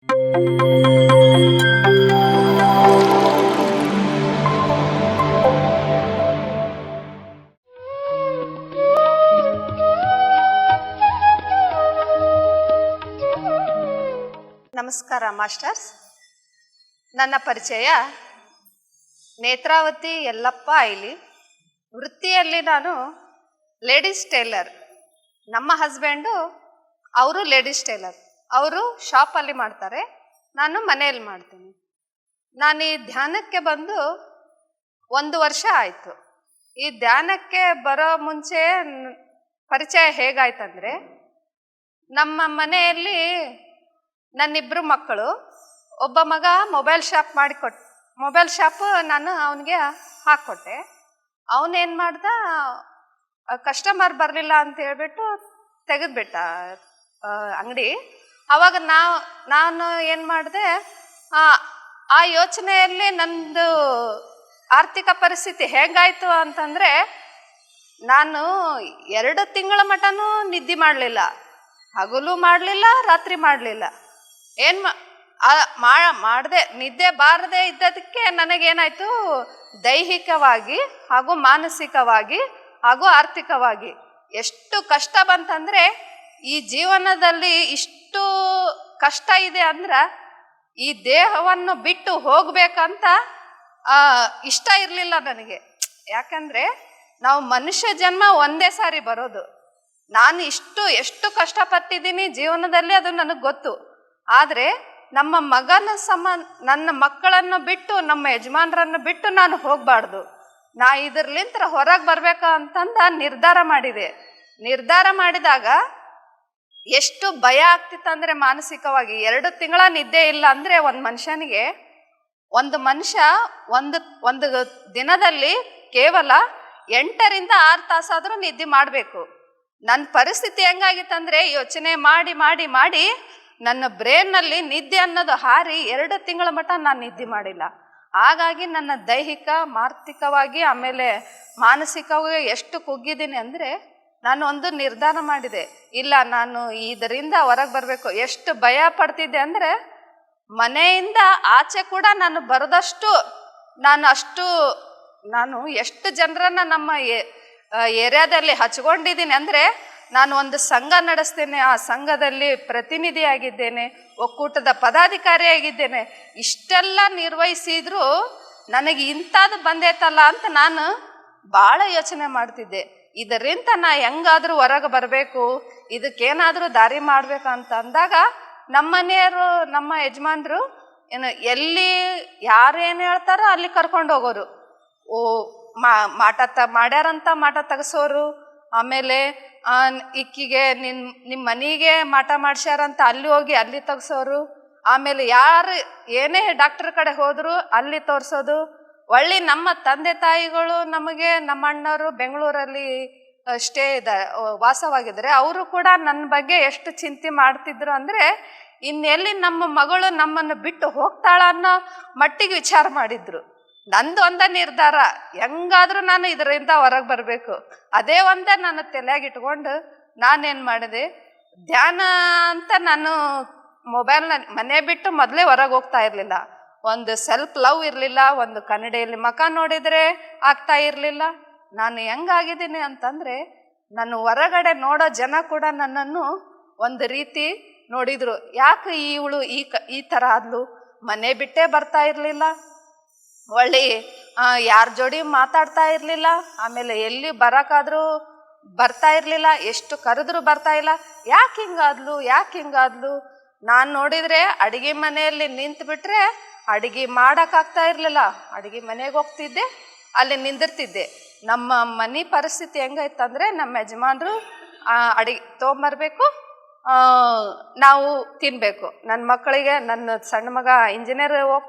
ನಮಸ್ಕಾರ ಮಾಸ್ಟರ್ಸ್. ನನ್ನ ಪರಿಚಯ ನೇತ್ರಾವತಿ ಯಲ್ಲಪ್ಪ ಐಲಿ. ವೃತ್ತಿಯಲ್ಲಿ ನಾನು ಲೇಡೀಸ್ ಟೇಲರ್. ನಮ್ಮ ಹಸ್ಬೆಂಡು ಅವರು ಲೇಡೀಸ್ ಟೇಲರ್. ಅವರು ಶಾಪಲ್ಲಿ ಮಾಡ್ತಾರೆ, ನಾನು ಮನೆಯಲ್ಲಿ ಮಾಡ್ತೀನಿ. ನಾನು ಈ ಧ್ಯಾನಕ್ಕೆ ಬಂದು 1 ವರ್ಷ ಆಯಿತು. ಈ ಧ್ಯಾನಕ್ಕೆ ಬರೋ ಮುಂಚೆ ಪರಿಚಯ ಹೇಗಾಯ್ತಂದರೆ, ನಮ್ಮ ಮನೆಯಲ್ಲಿ ನನ್ನಿಬ್ಬರು ಮಕ್ಕಳು, ಒಬ್ಬ ಮಗ ಮೊಬೈಲ್ ಶಾಪ್ ನಾನು ಅವನಿಗೆ ಹಾಕ್ಕೊಟ್ಟೆ. ಅವನೇನು ಮಾಡ್ದ, ಕಸ್ಟಮರ್ ಬರಲಿಲ್ಲ ಅಂತ ಹೇಳ್ಬಿಟ್ಟು ತೆಗೆದ್ಬಿಟ್ಟ ಅಂಗಡಿ. ಆವಾಗ ನಾನು ಏನು ಮಾಡಿದೆ, ಆ ಯೋಚನೆಯಲ್ಲಿ ನಂದು ಆರ್ಥಿಕ ಪರಿಸ್ಥಿತಿ ಹೇಗಾಯಿತು ಅಂತಂದರೆ, ನಾನು 2 ತಿಂಗಳ ಮಟನೂ ನಿದ್ದೆ ಮಾಡಲಿಲ್ಲ, ಹಗಲು ಮಾಡಲಿಲ್ಲ, ರಾತ್ರಿ ಮಾಡಲಿಲ್ಲ. ಮಾಡದೆ ನಿದ್ದೆ ಬಾರದೆ ಇದ್ದದಕ್ಕೆ ನನಗೇನಾಯಿತು, ದೈಹಿಕವಾಗಿ ಹಾಗೂ ಮಾನಸಿಕವಾಗಿ ಹಾಗೂ ಆರ್ಥಿಕವಾಗಿ ಎಷ್ಟು ಕಷ್ಟ ಬಂತಂದರೆ, ಈ ಜೀವನದಲ್ಲಿ ಇಷ್ಟು ಕಷ್ಟ ಇದೆ ಅಂದ್ರೆ ಈ ದೇಹವನ್ನು ಬಿಟ್ಟು ಹೋಗ್ಬೇಕಂತ ಇಷ್ಟ ಇರಲಿಲ್ಲ ನನಗೆ. ಯಾಕಂದರೆ ನಾವು ಮನುಷ್ಯ ಜನ್ಮ ಒಂದೇ ಸಾರಿ ಬರೋದು. ನಾನು ಎಷ್ಟು ಕಷ್ಟಪಟ್ಟಿದ್ದೀನಿ ಜೀವನದಲ್ಲಿ, ಅದು ನನಗೆ ಗೊತ್ತು. ಆದರೆ ನಮ್ಮ ನನ್ನ ಮಕ್ಕಳನ್ನು ಬಿಟ್ಟು, ನಮ್ಮ ಯಜಮಾನರನ್ನು ಬಿಟ್ಟು ನಾನು ಹೋಗಬಾರ್ದು. ಇದರ್ಲಿಂತ ಹೊರಗೆ ಬರ್ಬೇಕು ಅಂತಂದು ನಿರ್ಧಾರ ಮಾಡಿದಾಗ ಎಷ್ಟು ಭಯ ಆಗ್ತಿತ್ತಂದರೆ ಮಾನಸಿಕವಾಗಿ. 2 ತಿಂಗಳ ನಿದ್ದೆ ಇಲ್ಲ ಅಂದರೆ ಒಂದು ಮನುಷ್ಯ ಒಂದು ದಿನದಲ್ಲಿ ಕೇವಲ 8 ರಿಂದ 6 ತಾಸಾದರೂ ನಿದ್ದೆ ಮಾಡಬೇಕು. ನನ್ನ ಪರಿಸ್ಥಿತಿ ಹೆಂಗಾಗಿತ್ತಂದರೆ, ಯೋಚನೆ ಮಾಡಿ ಮಾಡಿ ಮಾಡಿ ನನ್ನ ಬ್ರೇನ್ನಲ್ಲಿ ನಿದ್ದೆ ಅನ್ನೋದು ಹಾರಿ 2 ತಿಂಗಳ ಮಟ ನಾನು ನಿದ್ದೆ ಮಾಡಿಲ್ಲ. ಹಾಗಾಗಿ ನನ್ನ ದೈಹಿಕ, ಆರ್ಥಿಕವಾಗಿ ಆಮೇಲೆ ಮಾನಸಿಕವಾಗಿ ಎಷ್ಟು ಕುಗ್ಗಿದ್ದೀನಿ ಅಂದರೆ, ನಾನು ಒಂದು ನಿರ್ಧಾರ ಮಾಡಿದೆ, ಇಲ್ಲ ನಾನು ಇದರಿಂದ ಹೊರಗೆ ಬರಬೇಕು. ಎಷ್ಟು ಭಯ ಪಡ್ತಿದ್ದೆ ಅಂದರೆ, ಮನೆಯಿಂದ ಆಚೆ ಕೂಡ ನಾನು ಬರದಷ್ಟು ನಾನು ಎಷ್ಟು ಜನರನ್ನು ನಮ್ಮ ಏರಿಯಾದಲ್ಲಿ ಹಚ್ಕೊಂಡಿದ್ದೀನಿ ಅಂದರೆ, ನಾನು ಒಂದು ಸಂಘ ನಡೆಸ್ತೇನೆ, ಆ ಸಂಘದಲ್ಲಿ ಪ್ರತಿನಿಧಿಯಾಗಿದ್ದೇನೆ, ಒಕ್ಕೂಟದ ಪದಾಧಿಕಾರಿಯಾಗಿದ್ದೇನೆ. ಇಷ್ಟೆಲ್ಲ ನಿರ್ವಹಿಸಿದ್ರು ನನಗೆ ಇಂಥದ್ದು ಬಂದೈತಲ್ಲ ಅಂತ ನಾನು ಭಾಳ ಯೋಚನೆ ಮಾಡ್ತಿದ್ದೆ. ಇದರಿಂದ ಹೆಂಗಾದರೂ ಹೊರಗೆ ಬರಬೇಕು, ಇದಕ್ಕೇನಾದರೂ ದಾರಿ ಮಾಡಬೇಕಂತ ಅಂದಾಗ ನಮ್ಮ ಮನೆಯವರು, ನಮ್ಮ ಯಜಮಾನ್ರು ಎಲ್ಲಿ ಯಾರೇನು ಹೇಳ್ತಾರೋ ಅಲ್ಲಿ ಕರ್ಕೊಂಡು ಹೋಗೋರು. ಮಾಡ್ಯಾರಂತ ಮಾಟ ತೆಗೆಸೋರು. ಆಮೇಲೆ ಇಕ್ಕಿಗೆ ನಿಮ್ಮ ಮನೆಗೆ ಮಾಟ ಮಾಡ್ಸ್ಯಾರಂತ ಅಲ್ಲಿ ಹೋಗಿ ಅಲ್ಲಿ ತೆಗ್ಸೋರು. ಆಮೇಲೆ ಯಾರು ಏನೇ ಡಾಕ್ಟ್ರ್ ಕಡೆ ಹೋದ್ರು ಅಲ್ಲಿ ತೋರಿಸೋದು. ಒಳ್ಳೆ ನಮ್ಮ ತಂದೆ ತಾಯಿಗಳು, ನಮಗೆ ನಮ್ಮ ಅಣ್ಣವರು ಬೆಂಗಳೂರಲ್ಲಿ ವಾಸವಾಗಿದ್ದಾರೆ. ಅವರು ಕೂಡ ನನ್ನ ಬಗ್ಗೆ ಎಷ್ಟು ಚಿಂತೆ ಮಾಡ್ತಿದ್ರು ಅಂದರೆ, ಇನ್ನೆಲ್ಲಿ ನಮ್ಮ ಮಗಳು ನಮ್ಮನ್ನು ಬಿಟ್ಟು ಹೋಗ್ತಾಳ ಅನ್ನೋ ಮಟ್ಟಿಗೆ ವಿಚಾರ ಮಾಡಿದ್ರು. ನಂದು ಒಂದೇ ನಿರ್ಧಾರ, ಹೆಂಗಾದ್ರೂ ನಾನು ಇದರಿಂದ ಹೊರಗೆ ಬರಬೇಕು. ಅದೇ ಒಂದೇ ನಾನು ತಲೆಯಾಗಿಟ್ಕೊಂಡು ನಾನೇನು ಮಾಡಿದೆ, ಧ್ಯಾನ ಅಂತ ನಾನು ಮನೆ ಬಿಟ್ಟು ಮೊದಲೇ ಹೊರಗೆ ಹೋಗ್ತಾ ಇರಲಿಲ್ಲ. ಒಂದು ಸೆಲ್ಫ್ ಲವ್ ಇರಲಿಲ್ಲ, ಒಂದು ಕನ್ನಡಿಯಲ್ಲಿ ಮುಖ ನೋಡಿದರೆ ಆಗ್ತಾ ಇರಲಿಲ್ಲ. ನಾನು ಹೆಂಗಾಗಿದ್ದೀನಿ ಅಂತಂದರೆ, ನಾನು ಹೊರಗಡೆ ನೋಡೋ ಜನ ಕೂಡ ನನ್ನನ್ನು ಒಂದು ರೀತಿ ನೋಡಿದರು. ಯಾಕೆ ಇವಳು ಈ ಥರ ಆದ್ಲು, ಮನೆ ಬಿಟ್ಟೇ ಬರ್ತಾ ಇರಲಿಲ್ಲ, ಒಳ್ಳೆ ಯಾರ ಜೋಡಿ ಮಾತಾಡ್ತಾ ಇರಲಿಲ್ಲ, ಆಮೇಲೆ ಎಲ್ಲಿ ಬರೋಕ್ಕಾದ್ರೂ ಬರ್ತಾ ಇರಲಿಲ್ಲ, ಎಷ್ಟು ಕರೆದ್ರೂ ಬರ್ತಾ ಇಲ್ಲ. ಯಾಕೆ ಹಿಂಗಾದ್ಲು ನಾನು ನೋಡಿದರೆ ಅಡುಗೆ ಮನೆಯಲ್ಲಿ ನಿಂತು ಬಿಟ್ಟರೆ ಅಡುಗೆ ಮಾಡೋಕ್ಕಾಗ್ತಾ ಇರಲಿಲ್ಲ. ಅಡುಗೆ ಮನೆಗೆ ಹೋಗ್ತಿದ್ದೆ, ಅಲ್ಲಿ ನಿಂದಿರ್ತಿದ್ದೆ. ನಮ್ಮ ಮನೆ ಪರಿಸ್ಥಿತಿ ಹೆಂಗೈತಂದರೆ, ನಮ್ಮ ಯಜಮಾನ್ರು ಅಡುಗೆ ತೊಗೊಂಬರ್ಬೇಕು, ನಾವು ತಿನ್ನಬೇಕು. ನನ್ನ ಮಕ್ಕಳಿಗೆ, ನನ್ನ ಸಣ್ಣ ಮಗ ಇಂಜಿನಿಯರ್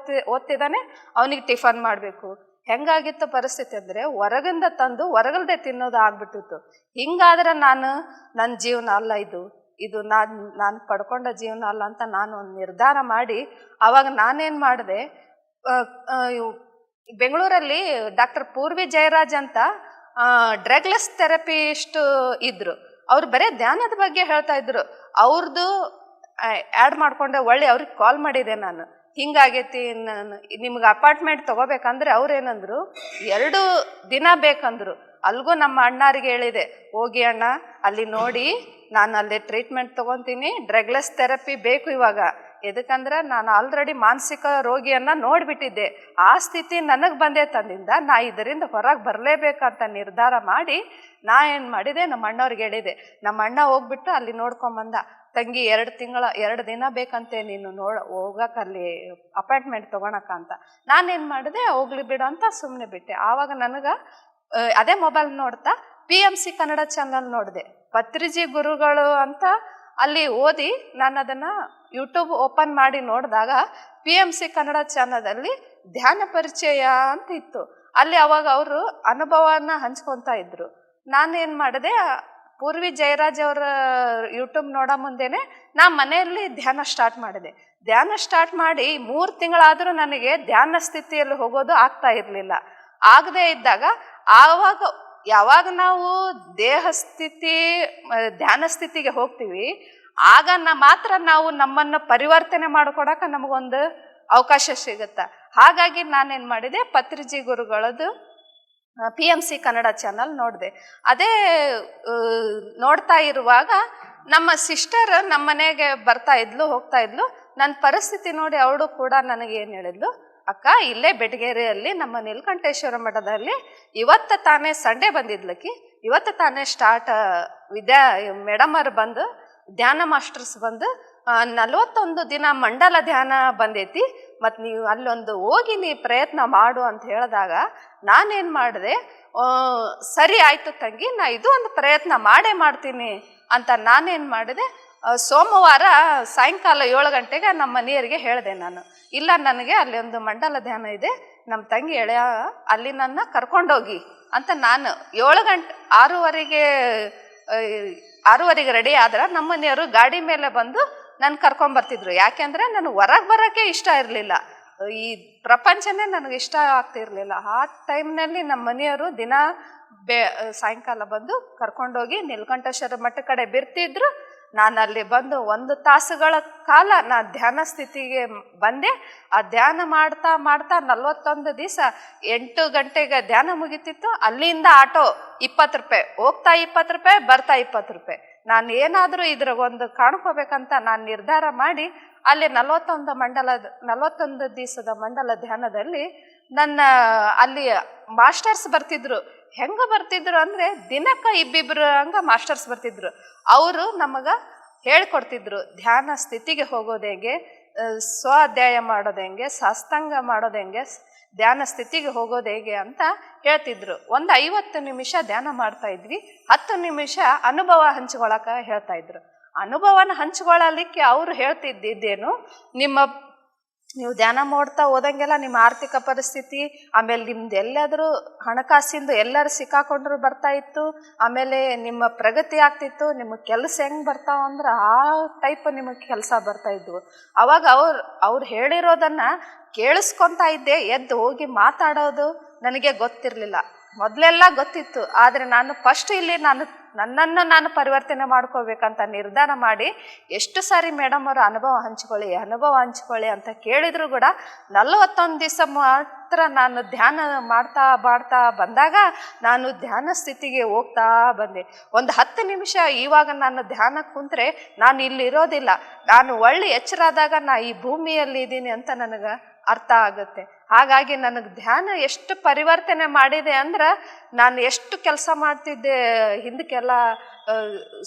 ಓದ್ತಿದ್ದಾನೆ, ಅವನಿಗೆ ಟಿಫನ್ ಮಾಡಬೇಕು. ಹೆಂಗಾಗಿತ್ತು ಪರಿಸ್ಥಿತಿ ಅಂದರೆ, ಹೊರಗಿಂದ ತಂದು ಹೊರಗಲ್ದೆ ತಿನ್ನೋದು ಆಗ್ಬಿಟ್ಟಿತ್ತು. ಹಿಂಗಾದ್ರೆ ನನ್ನ ಜೀವನ ಅಲ್ಲ, ಇದು ನಾನು ಪಡ್ಕೊಂಡ ಜೀವನ ಅಲ್ಲ ಅಂತ ನಾನು ಒಂದು ನಿರ್ಧಾರ ಮಾಡಿ, ಆವಾಗ ನಾನೇನು ಮಾಡಿದೆ, ಬೆಂಗಳೂರಲ್ಲಿ ಡಾಕ್ಟರ್ ಪೂರ್ವಿ ಜಯರಾಜ್ ಅಂತ ಡ್ರಗ್ಲೆಸ್ ಥೆರಪಿಸ್ಟ್ ಇದ್ರು. ಅವ್ರು ಬರೀ ಧ್ಯಾನದ ಬಗ್ಗೆ ಹೇಳ್ತಾ ಇದ್ರು. ಅವ್ರದ್ದು ಆ್ಯಡ್ ಮಾಡಿಕೊಂಡೆ. ಒಳ್ಳೆ ಅವ್ರಿಗೆ ಕಾಲ್ ಮಾಡಿದೆ ನಾನು, ಹಿಂಗಾಗೈತಿ, ನಾನು ನಿಮ್ಗೆ ಅಪಾರ್ಟ್ಮೆಂಟ್ ತೊಗೋಬೇಕಂದ್ರೆ ಅವ್ರೇನಂದ್ರು 2 ದಿನ ಬೇಕಂದ್ರು. ಅಲ್ಗೂ ನಮ್ಮ ಅಣ್ಣಾರಿಗೆ ಹೇಳಿದೆ, ಹೋಗಿ ಅಣ್ಣ ಅಲ್ಲಿ ನೋಡಿ, ನಾನು ಅಲ್ಲಿ ಟ್ರೀಟ್ಮೆಂಟ್ ತೊಗೊತೀನಿ, ಡ್ರಗ್ಲೆಸ್ ಥೆರಪಿ ಬೇಕು ಇವಾಗ. ಎದಕ್ಕಂದ್ರೆ ನಾನು ಆಲ್ರೆಡಿ ಮಾನಸಿಕ ರೋಗಿಯನ್ನು ನೋಡಿಬಿಟ್ಟಿದ್ದೆ. ಆ ಸ್ಥಿತಿ ನನಗೆ ಬಂದೇ ತಂದಿಂದ ನಾ ಇದರಿಂದ ಹೊರಗೆ ಬರಲೇಬೇಕಂತ ನಿರ್ಧಾರ ಮಾಡಿ ನಾ ಏನು ಮಾಡಿದೆ, ನಮ್ಮ ಅಣ್ಣವ್ರಿಗೆ ಹೇಳಿದೆ. ನಮ್ಮ ಅಣ್ಣ ಹೋಗ್ಬಿಟ್ಟು ಅಲ್ಲಿ ನೋಡ್ಕೊಂಬಂದ. ತಂಗಿ 2 ದಿನ ಬೇಕಂತೆ ನೀನು ಹೋಗಕ್ಕೆ ಅಲ್ಲಿ ಅಪಾಯಿಂಟ್ಮೆಂಟ್ ತೊಗೊಳಕ ಅಂತ. ನಾನೇನು ಮಾಡಿದೆ, ಹೋಗ್ಲಿ ಬಿಡು ಅಂತ ಸುಮ್ಮನೆ ಬಿಟ್ಟೆ. ಆವಾಗ ನನಗೆ ಅದೇ ಮೊಬೈಲ್ ನೋಡ್ತಾ PMC ಕನ್ನಡ ಚಾನಲ್ ನೋಡಿದೆ. ಪತ್ರಿಜಿ ಗುರುಗಳು ಅಂತ ಅಲ್ಲಿ ಓದಿ ನಾನು ಅದನ್ನು ಯೂಟ್ಯೂಬ್ ಓಪನ್ ಮಾಡಿ ನೋಡಿದಾಗ PMC ಕನ್ನಡ ಚಾನಲಲ್ಲಿ ಧ್ಯಾನ ಪರಿಚಯ ಅಂತ ಇತ್ತು. ಅಲ್ಲಿ ಅವಾಗ ಅವರು ಅನುಭವನ ಹಂಚ್ಕೊತಾ ಇದ್ರು. ನಾನೇನು ಮಾಡಿದೆ, ಪೂರ್ವಿ ಜಯರಾಜ್ ಅವರ ಯೂಟ್ಯೂಬ್ ನೋಡೋ ಮುಂದೆನೆ ನಾ ಮನೆಯಲ್ಲಿ ಧ್ಯಾನ ಸ್ಟಾರ್ಟ್ ಮಾಡಿದೆ. ಧ್ಯಾನ ಸ್ಟಾರ್ಟ್ ಮಾಡಿ 3 ತಿಂಗಳಾದರೂ ನನಗೆ ಧ್ಯಾನ ಸ್ಥಿತಿಯಲ್ಲಿ ಹೋಗೋದು ಆಗ್ತಾ ಇರಲಿಲ್ಲ. ಆಗದೇ ಇದ್ದಾಗ ಯಾವಾಗ ನಾವು ದೇಹ ಸ್ಥಿತಿ ಧ್ಯಾನ ಸ್ಥಿತಿಗೆ ಹೋಗ್ತೀವಿ, ಆಗ ಮಾತ್ರ ನಾವು ನಮ್ಮನ್ನು ಪರಿವರ್ತನೆ ಮಾಡ್ಕೊಡಕ್ಕೆ ನಮಗೊಂದು ಅವಕಾಶ ಸಿಗುತ್ತೆ. ಹಾಗಾಗಿ ನಾನೇನು ಮಾಡಿದೆ, ಪತ್ರಿಜಿ ಗುರುಗಳದ್ದು PMC ಕನ್ನಡ ಚಾನಲ್ ನೋಡಿದೆ. ಅದೇ ನೋಡ್ತಾ ಇರುವಾಗ ನಮ್ಮ ಸಿಸ್ಟರ್ ನಮ್ಮ ಮನೆಗೆ ಬರ್ತಾ ಇದ್ಲು, ಹೋಗ್ತಾ ಇದ್ಲು. ನನ್ನ ಪರಿಸ್ಥಿತಿ ನೋಡಿ ಅವಳು ಕೂಡ ನನಗೆ ಏನು ಹೇಳಿದ್ಲು, ಅಕ್ಕ ಇಲ್ಲೇ ಬೆಟಗೇರಿಯಲ್ಲಿ ನಮ್ಮ ನೀಲಕಂಠೇಶ್ವರ ಮಠದಲ್ಲಿ ಇವತ್ತು ತಾನೇ ಸಂಡೇ ಬಂದಿದ್ಲಕ್ಕಿ, ಇವತ್ತು ತಾನೇ ಸ್ಟಾರ್ಟ್ ಮೇಡಮರು ಬಂದು ಧ್ಯಾನ ಮಾಸ್ಟರ್ಸ್ ಬಂದು 41 ದಿನ ಮಂಡಲ ಧ್ಯಾನ ಬಂದೈತಿ, ಮತ್ತು ನೀವು ಅಲ್ಲೊಂದು ಹೋಗಿ ನೀ ಪ್ರಯತ್ನ ಮಾಡು ಅಂತ ಹೇಳಿದಾಗ ನಾನೇನು ಮಾಡಿದೆ, ಸರಿ ಆಯಿತು ತಂಗಿ, ನಾ ಇದು ಒಂದು ಪ್ರಯತ್ನ ಮಾಡೇ ಮಾಡ್ತೀನಿ ಅಂತ ನಾನೇನು ಮಾಡಿದೆ. ಸೋಮವಾರ ಸಾಯಂಕಾಲ 7 ಗಂಟೆಗೆ ನಮ್ಮ ಮನೆಯವರಿಗೆ ಹೇಳಿದೆ ನಾನು, ಇಲ್ಲ ನನಗೆ ಅಲ್ಲಿ ಒಂದು ಮಂಡಲ ಧ್ಯಾನ ಇದೆ, ನಮ್ಮ ತಂಗಿ ಎಳೆಯ ಅಲ್ಲಿ ನನ್ನ ಕರ್ಕೊಂಡೋಗಿ ಅಂತ. ನಾನು 7 ಗಂಟೆ 6:30ಗೆ ರೆಡಿ ಆದ್ರೆ ನಮ್ಮ ಮನೆಯವರು ಗಾಡಿ ಮೇಲೆ ಬಂದು ನನ್ನ ಕರ್ಕೊಂಬರ್ತಿದ್ರು. ಯಾಕೆಂದರೆ ನಾನು ಹೊರಗೆ ಬರೋಕ್ಕೆ ಇಷ್ಟ ಇರಲಿಲ್ಲ, ಈ ಪ್ರಪಂಚನೇ ನನಗೆ ಇಷ್ಟ ಆಗ್ತಿರ್ಲಿಲ್ಲ. ಆ ಟೈಮ್ನಲ್ಲಿ ನಮ್ಮ ಮನೆಯವರು ದಿನ ಸಾಯಂಕಾಲ ಬಂದು ಕರ್ಕೊಂಡೋಗಿ ನೀಲಕಂಠೇಶ್ವರ ಮಠ ಕಡೆ ಬಿರ್ತಿದ್ರು. ನಾನು ಅಲ್ಲಿ ಬಂದು 1 ತಾಸುಗಳ ಕಾಲ ನಾನು ಧ್ಯಾನ ಸ್ಥಿತಿಗೆ ಬಂದೆ. ಆ ಧ್ಯಾನ ಮಾಡ್ತಾ ಮಾಡ್ತಾ 41 ದಿವಸ 8 ಗಂಟೆಗೆ ಧ್ಯಾನ ಮುಗಿತಿತ್ತು. ಅಲ್ಲಿಂದ ಆಟೋ 20 ರೂಪಾಯಿ, ಹೋಗ್ತಾ 20 ರೂಪಾಯಿ, ಬರ್ತಾ 20 ರೂಪಾಯಿ. ನಾನು ಏನಾದರೂ ಇದ್ರಾಗೊಂದು ಕಾಣ್ಕೋಬೇಕಂತ ನಾನು ನಿರ್ಧಾರ ಮಾಡಿ ಅಲ್ಲಿ 41 ದಿವಸದ ಮಂಡಲ ಧ್ಯಾನದಲ್ಲಿ ನನ್ನ ಅಲ್ಲಿ ಮಾಸ್ಟರ್ಸ್ ಬರ್ತಿದ್ರು. ಹೆಂಗೆ ಬರ್ತಿದ್ರು ಅಂದರೆ ದಿನಕ್ಕೆ 2 ಹಂಗೆ ಮಾಸ್ಟರ್ಸ್ ಬರ್ತಿದ್ರು. ಅವರು ನಮಗೆ ಹೇಳ್ಕೊಡ್ತಿದ್ರು ಧ್ಯಾನ ಸ್ಥಿತಿಗೆ ಹೋಗೋದು ಹೆಂಗೆ, ಸ್ವಾಧ್ಯಾಯ ಮಾಡೋದು ಹೆಂಗೆ, ಸಾಷ್ಟಾಂಗ ಮಾಡೋದು ಹೆಂಗೆ, ಧ್ಯಾನ ಸ್ಥಿತಿಗೆ ಹೋಗೋದು ಹೇಗೆ ಅಂತ ಹೇಳ್ತಿದ್ರು. ಒಂದು 50 ನಿಮಿಷ ಧ್ಯಾನ ಮಾಡ್ತಾ ಇದ್ವಿ, 10 ನಿಮಿಷ ಅನುಭವ ಹಂಚ್ಕೊಳಕ್ಕೆ ಹೇಳ್ತಾ ಇದ್ರು. ಅನುಭವನ ಹಂಚ್ಕೊಳ್ಳಲಿಕ್ಕೆ ಅವರು ಹೇಳ್ತಿದ್ದೇನು, ನೀವು ಧ್ಯಾನ ಮಾಡ್ತಾ ಹೋದಂಗೆಲ್ಲ ನಿಮ್ಮ ಆರ್ಥಿಕ ಪರಿಸ್ಥಿತಿ, ಆಮೇಲೆ ನಿಮ್ದು ಎಲ್ಲಾದರೂ ಹಣಕಾಸಿಂದು ಎಲ್ಲರೂ ಸಿಕ್ಕಾಕೊಂಡ್ರು ಬರ್ತಾ ಇತ್ತು, ಆಮೇಲೆ ನಿಮ್ಮ ಪ್ರಗತಿ ಆಗ್ತಿತ್ತು, ನಿಮಗೆ ಕೆಲಸ ಹೆಂಗೆ ಬರ್ತಾವ ಅಂದ್ರೆ ಆ ಟೈಪ್ ನಿಮಗೆ ಕೆಲಸ ಬರ್ತಾ ಇದ್ವು. ಅವಾಗ ಅವ್ರು ಹೇಳಿರೋದನ್ನು ಕೇಳಿಸ್ಕೊತಾ ಇದ್ದೆ. ಎದ್ದು ಹೋಗಿ ಮಾತಾಡೋದು ನನಗೆ ಗೊತ್ತಿರಲಿಲ್ಲ. ಮೊದಲೆಲ್ಲ ಗೊತ್ತಿತ್ತು, ಆದರೆ ನಾನು ಫಸ್ಟ್ ಇಲ್ಲಿ ನನ್ನನ್ನು ನಾನು ಪರಿವರ್ತನೆ ಮಾಡ್ಕೋಬೇಕಂತ ನಿರ್ಧಾರ ಮಾಡಿ ಎಷ್ಟು ಸಾರಿ ಮೇಡಮ್ ಅವರು ಅನುಭವ ಹಂಚ್ಕೊಳ್ಳಿ ಅಂತ ಕೇಳಿದ್ರು ಕೂಡ 41 ದಿವಸ ಮಾತ್ರ ನಾನು ಧ್ಯಾನ ಮಾಡ್ತಾ ಬಂದಾಗ ನಾನು ಧ್ಯಾನ ಸ್ಥಿತಿಗೆ ಹೋಗ್ತಾ ಬಂದೆ. ಒಂದು 10 ನಿಮಿಷ ಇವಾಗ ನಾನು ಧ್ಯಾನಕ್ಕೆ ಕುಂತ್ರೆ ನಾನು ಇಲ್ಲಿ ಇರೋದಿಲ್ಲ, ನಾನು ಒಳ್ಳೆ ಎಚ್ಚರಾದಾಗ ನಾ ಈ ಭೂಮಿಯಲ್ಲಿ ಇದ್ದೀನಿ ಅಂತ ನನಗೆ ಅರ್ಥ ಆಗುತ್ತೆ. ಹಾಗಾಗಿ ನನಗೆ ಧ್ಯಾನ ಎಷ್ಟು ಪರಿವರ್ತನೆ ಮಾಡಿದೆ ಅಂದ್ರೆ, ನಾನು ಎಷ್ಟು ಕೆಲಸ ಮಾಡ್ತಿದ್ದೆ ಹಿಂದಕ್ಕೆಲ್ಲ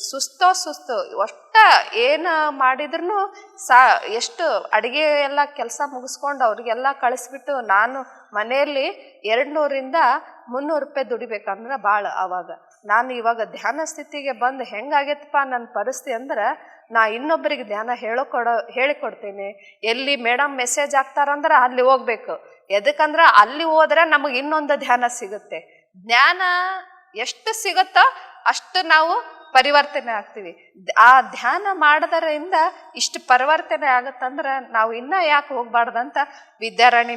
ಸುಸ್ತು ಅಷ್ಟ ಏನು ಮಾಡಿದ್ರು ಎಷ್ಟು ಅಡುಗೆ ಎಲ್ಲ ಕೆಲಸ ಮುಗಿಸ್ಕೊಂಡು ಅವ್ರಿಗೆಲ್ಲ ಕಳಿಸ್ಬಿಟ್ಟು ನಾನು ಮನೆಯಲ್ಲಿ 200ರಿಂದ 300 ರೂಪಾಯಿ ದುಡಿಬೇಕಂದ್ರೆ ಭಾಳ. ಆವಾಗ ನಾನು ಇವಾಗ ಧ್ಯಾನ ಸ್ಥಿತಿಗೆ ಬಂದು ಹೆಂಗಾಗೈತಪ್ಪ ನನ್ನ ಪರಿಸ್ಥಿತಿ ಅಂದ್ರೆ, ನಾ ಇನ್ನೊಬ್ಬರಿಗೆ ಧ್ಯಾನ ಹೇಳಿಕೊಡ್ತೀನಿ. ಎಲ್ಲಿ ಮೇಡಮ್ ಮೆಸೇಜ್ ಆಗ್ತಾರಂದ್ರೆ ಅಲ್ಲಿ ಹೋಗ್ಬೇಕು. ಎದಕ್ಕಂದ್ರೆ ಅಲ್ಲಿ ಹೋದ್ರೆ ನಮಗೆ ಇನ್ನೊಂದು ಧ್ಯಾನ ಸಿಗುತ್ತೆ. ಜ್ಞಾನ ಎಷ್ಟು ಸಿಗುತ್ತೋ ಅಷ್ಟು ನಾವು ಪರಿವರ್ತನೆ ಆಗ್ತೀವಿ. ಆ ಧ್ಯಾನ ಮಾಡೋದರಿಂದ ಇಷ್ಟು ಪರಿವರ್ತನೆ ಆಗತ್ತಂದ್ರೆ ನಾವು ಇನ್ನೂ ಯಾಕೆ ಹೋಗ್ಬಾರ್ದಂತ ವಿದ್ಯಾರಾಣಿ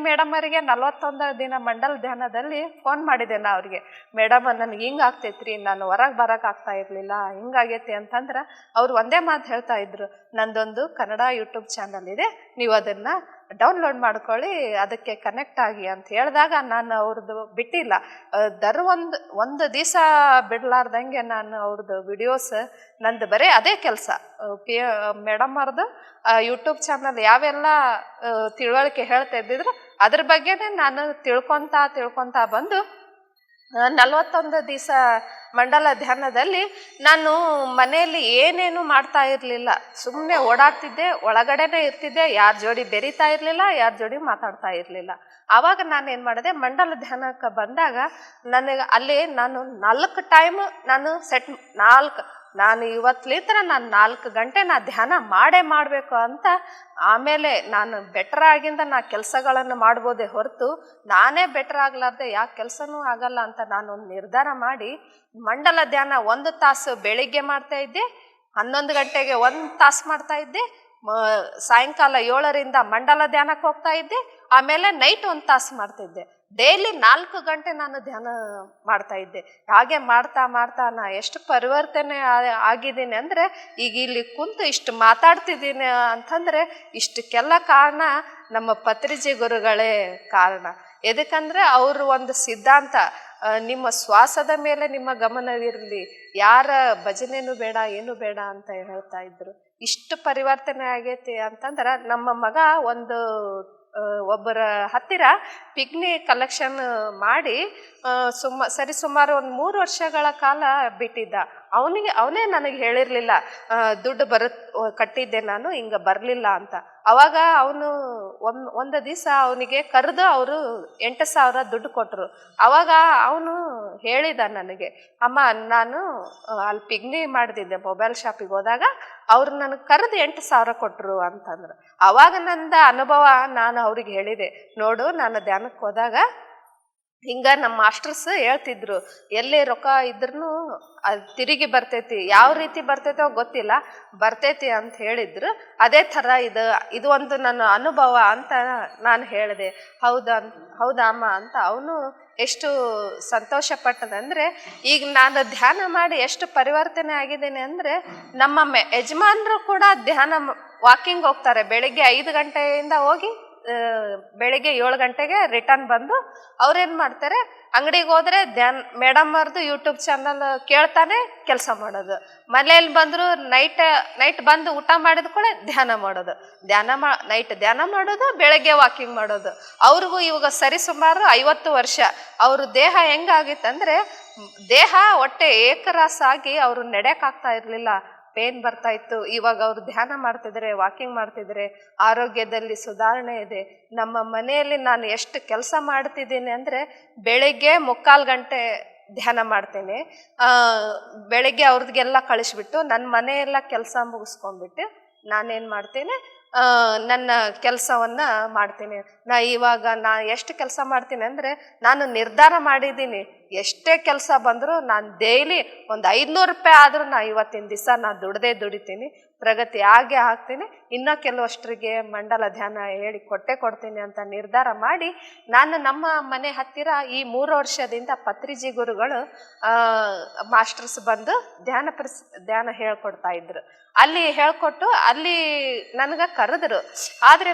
ಮೇಡಮರಿಗೆ 41 ದಿನ ಮಂಡಲ ಧ್ಯಾನದಲ್ಲಿ ಫೋನ್ ಮಾಡಿದೆ ನಾ ಅವ್ರಿಗೆ. ಮೇಡಮ್ ನನಗೆ ಹಿಂಗೆ ಆಗ್ತೈತ್ರಿ, ನಾನು ಹೊರಗೆ ಬರೋಕೆ ಆಗ್ತಾ ಇರಲಿಲ್ಲ, ಹಿಂಗಾಗೈತಿ ಅಂತಂದ್ರೆ ಅವ್ರು ಒಂದೇ ಮಾತು ಹೇಳ್ತಾ ಇದ್ರು, ನಂದೊಂದು ಕನ್ನಡ ಯೂಟ್ಯೂಬ್ ಚಾನಲ್ ಇದೆ, ನೀವು ಅದನ್ನು ಡೌನ್ಲೋಡ್ ಮಾಡ್ಕೊಳ್ಳಿ, ಅದಕ್ಕೆ ಕನೆಕ್ಟ್ ಆಗಿ ಅಂತ ಹೇಳಿದಾಗ ನಾನು ಅವ್ರದ್ದು ಬಿಟ್ಟಿಲ್ಲ. ಒಂದು ದಿವಸ ಬಿಡಲಾರ್ದಂಗೆ ನಾನು ಅವ್ರದ್ದು ವಿಡಿಯೋಸ್, ನಂದು ಬರೀ ಅದೇ ಕೆಲಸ. ಮೇಡಮ್ ಅವ್ರದ್ದು ಯೂಟ್ಯೂಬ್ ಚಾನಲ್ ಯಾವೆಲ್ಲ ತಿಳುವಳಿಕೆ ಹೇಳ್ತಾ ಇದ್ದಿದ್ರು ಅದ್ರ ಬಗ್ಗೆನೇ ನಾನು ತಿಳ್ಕೊತಾ ಬಂದು 41 ದಿವಸ ಮಂಡಲ ಧ್ಯಾನದಲ್ಲಿ ನಾನು ಮನೆಯಲ್ಲಿ ಏನೇನು ಮಾಡ್ತಾ ಇರಲಿಲ್ಲ, ಸುಮ್ಮನೆ ಓಡಾಡ್ತಿದ್ದೆ, ಒಳಗಡೆನೇ ಇರ್ತಿದ್ದೆ, ಯಾರ ಜೋಡಿ ಬೆರೀತಾ ಇರಲಿಲ್ಲ, ಯಾರ ಜೋಡಿ ಮಾತಾಡ್ತಾ ಇರಲಿಲ್ಲ. ಆವಾಗ ನಾನು ಏನು ಮಾಡಿದೆ, ಮಂಡಲ ಧ್ಯಾನಕ್ಕೆ ಬಂದಾಗ ನನಗೆ ಅಲ್ಲಿ ನಾನು 4 ಟೈಮ್ ನಾನು ಇವತ್ತಲಿಂದ ನಾನು 4 ಗಂಟೆ ಧ್ಯಾನ ಮಾಡಬೇಕು ಅಂತ. ಆಮೇಲೆ ನಾನು ಬೆಟರ್ ಆಗಿಂದ ಕೆಲಸಗಳನ್ನು ಮಾಡ್ಬೋದೇ ಹೊರತು ನಾನೇ ಬೆಟರ್ ಆಗ್ಲಾರ್ದೆ ಯಾಕೆ ಕೆಲಸನೂ ಆಗಲ್ಲ ಅಂತ ನಾನೊಂದು ನಿರ್ಧಾರ ಮಾಡಿ ಮಂಡಲ ಧ್ಯಾನ 1 ತಾಸು ಬೆಳಿಗ್ಗೆ ಮಾಡ್ತಾ ಇದ್ದೆ, 11 ಗಂಟೆಗೆ 1 ತಾಸು ಮಾಡ್ತಾ ಇದ್ದೆ, ಸಾಯಂಕಾಲ 7ರಿಂದ ಮಂಡಲ ಧ್ಯಾನಕ್ಕೆ ಹೋಗ್ತಾ ಇದ್ದೆ, ಆಮೇಲೆ ನೈಟ್ 1 ತಾಸು ಮಾಡ್ತಿದ್ದೆ. ಡೈಲಿ 4 ಗಂಟೆ ನಾನು ಧ್ಯಾನ ಮಾಡ್ತಾ ಇದ್ದೆ. ಹಾಗೆ ಮಾಡ್ತಾ ನಾ ಎಷ್ಟು ಪರಿವರ್ತನೆ ಆಗಿದ್ದೀನಿ ಅಂದರೆ, ಈಗ ಇಲ್ಲಿ ಕುಂತು ಇಷ್ಟು ಮಾತಾಡ್ತಿದ್ದೀನಿ ಅಂತಂದರೆ ಇಷ್ಟಕ್ಕೆಲ್ಲ ಕಾರಣ ನಮ್ಮ ಪತ್ರಿಜಿ ಗುರುಗಳೇ ಕಾರಣ. ಎದಕ್ಕಂದ್ರೆ ಅವರು ಒಂದು ಸಿದ್ಧಾಂತ, ನಿಮ್ಮ ಶ್ವಾಸದ ಮೇಲೆ ನಿಮ್ಮ ಗಮನವಿರಲಿ, ಯಾರ ಭಜನೆನೂ ಬೇಡ, ಏನು ಬೇಡ ಅಂತ ಹೇಳ್ತಾ ಇದ್ರು. ಇಷ್ಟು ಪರಿವರ್ತನೆ ಆಗೈತಿ ಅಂತಂದ್ರೆ ನಮ್ಮ ಮಗ ಒಬ್ಬರ ಹತ್ತಿರ ಪಿಗ್ನಿ ಕಲೆಕ್ಷನ್ ಮಾಡಿ ಸರಿಸುಮಾರು ಒಂದು 3 ವರ್ಷಗಳ ಕಾಲ ಬಿಟ್ಟಿದ್ದ. ಅವನೇ ನನಗೆ ಹೇಳಿರಲಿಲ್ಲ, ದುಡ್ಡು ಕಟ್ಟಿದ್ದೆ ನಾನು, ಹಿಂಗೆ ಬರಲಿಲ್ಲ ಅಂತ. ಅವಾಗ ಅವನು ಒಂದು ದಿವಸ ಅವನಿಗೆ ಕರೆದು ಅವರು 8,000 ದುಡ್ಡು ಕೊಟ್ಟರು. ಅವಾಗ ಅವನು ಹೇಳಿದ ನನಗೆ, ಅಮ್ಮ ನಾನು ಅಲ್ಲಿ ಪಿಗ್ನಿ ಮಾಡ್ತಿದ್ದೆ, ಮೊಬೈಲ್ ಶಾಪಿಗೆ ಹೋದಾಗ ಅವ್ರು ನನಗೆ ಕರೆದು 8,000 ಕೊಟ್ಟರು ಅಂತಂದ್ರು. ಅವಾಗ ನಂದು ಅನುಭವ ನಾನು ಅವ್ರಿಗೆ ಹೇಳಿದೆ, ನೋಡು ನಾನು ಧ್ಯಾನಕ್ಕೆ ಹೋದಾಗ ಹಿಂಗೆ ನಮ್ಮ ಮಾಸ್ಟರ್ಸ್ ಹೇಳ್ತಿದ್ರು, ಎಲ್ಲಿ ರೊಕ್ಕ ಇದ್ರೂ ಅದು ತಿರುಗಿ ಬರ್ತೈತಿ, ಯಾವ ರೀತಿ ಬರ್ತೈತೋ ಗೊತ್ತಿಲ್ಲ, ಬರ್ತೈತಿ ಅಂತ ಹೇಳಿದ್ರು. ಅದೇ ಥರ ಇದು ಒಂದು ನನ್ನ ಅನುಭವ ಅಂತ ನಾನು ಹೇಳಿದೆ. ಹೌದಾ ಅಮ್ಮ ಅಂತ ಅವನು ಎಷ್ಟು ಸಂತೋಷ ಪಟ್ಟದಂದರೆ, ಈಗ ನಾನು ಧ್ಯಾನ ಮಾಡಿ ಎಷ್ಟು ಪರಿವರ್ತನೆ ಆಗಿದ್ದೇನೆ ಅಂದರೆ, ನಮ್ಮ ಯಜಮಾನರು ಕೂಡ ಧ್ಯಾನ ವಾಕಿಂಗ್ ಹೋಗ್ತಾರೆ. ಬೆಳಿಗ್ಗೆ 5 ಗಂಟೆಯಿಂದ ಹೋಗಿ ಬೆಳಿಗ್ಗೆ 7 ಗಂಟೆಗೆ ರಿಟರ್ನ್ ಬಂದು ಅವ್ರೇನು ಮಾಡ್ತಾರೆ, ಅಂಗಡಿಗೆ ಹೋದ್ರೆ ಮೇಡಮ್ ಅವ್ರದ್ದು ಯೂಟ್ಯೂಬ್ ಚಾನಲ್ ಕೇಳ್ತಾನೆ ಕೆಲಸ ಮಾಡೋದು. ಮನೇಲಿ ಬಂದರು ನೈಟ್ ಬಂದು ಊಟ ಮಾಡಿದ ಕೂಡ ಧ್ಯಾನ ಮಾಡೋದು, ನೈಟ್ ಧ್ಯಾನ ಮಾಡೋದು, ಬೆಳಗ್ಗೆ ವಾಕಿಂಗ್ ಮಾಡೋದು. ಅವ್ರಿಗೂ ಇವಾಗ ಸರಿಸುಮಾರು 50 ವರ್ಷ. ಅವ್ರ ದೇಹ ಹೆಂಗಾಗಿತ್ತಂದ್ರೆ, ದೇಹ ಹೊಟ್ಟೆ ಏಕರಾಸಾಗಿ ಅವರು ನಡೆಯೋಕ್ಕಾಗ್ತಾ ಇರಲಿಲ್ಲ, ಪೇನ್ ಬರ್ತಾ ಇತ್ತು. ಇವಾಗ ಅವರು ಧ್ಯಾನ ಮಾಡ್ತಿದ್ರೆ, ವಾಕಿಂಗ್ ಮಾಡ್ತಿದ್ರೆ, ಆರೋಗ್ಯದಲ್ಲಿ ಸುಧಾರಣೆ ಇದೆ. ನಮ್ಮ ಮನೆಯಲ್ಲಿ ನಾನು ಎಷ್ಟು ಕೆಲಸ ಮಾಡ್ತಿದ್ದೀನಿ ಅಂದರೆ, ಬೆಳಗ್ಗೆ 3/4 ಗಂಟೆ ಧ್ಯಾನ ಮಾಡ್ತೇನೆ. ಬೆಳಗ್ಗೆ ಅವ್ರದ್ಗೆಲ್ಲ ಕಳಿಸ್ಬಿಟ್ಟು ನನ್ನ ಮನೆಯೆಲ್ಲ ಕೆಲಸ ಮುಗಿಸ್ಕೊಂಡ್ಬಿಟ್ಟು ನಾನೇನು ಮಾಡ್ತೇನೆ, ನನ್ನ ಕೆಲಸವನ್ನು ಮಾಡ್ತೀನಿ. ಇವಾಗ ಎಷ್ಟು ಕೆಲಸ ಮಾಡ್ತೀನಿ ಅಂದರೆ, ನಾನು ನಿರ್ಧಾರ ಮಾಡಿದ್ದೀನಿ, ಎಷ್ಟೇ ಕೆಲಸ ಬಂದರೂ ನಾನು ಡೈಲಿ ಒಂದು 500 ರೂಪಾಯಿ ಆದರೂ ಇವತ್ತಿನ ದಿವಸ ನಾನು ದುಡಿತೀನಿ, ಪ್ರಗತಿ ಆಗ್ತೀನಿ. ಇನ್ನೂ ಕೆಲವಷ್ಟರಿಗೆ ಮಂಡಲ ಧ್ಯಾನ ಕೊಡ್ತೀನಿ ಅಂತ ನಿರ್ಧಾರ ಮಾಡಿ, ನಾನು ನಮ್ಮ ಮನೆ ಹತ್ತಿರ ಈ 3 ವರ್ಷದಿಂದ ಪತ್ರಿಜಿ ಗುರುಗಳು ಮಾಸ್ಟರ್ಸ್ ಬಂದು ಧ್ಯಾನ ಹೇಳ್ಕೊಡ್ತಾ ಇದ್ರು. ಅಲ್ಲಿ ಹೇಳ್ಕೊಟ್ಟು ಅಲ್ಲಿ ನನಗೆ ಕರೆದ್ರು. ಆದರೆ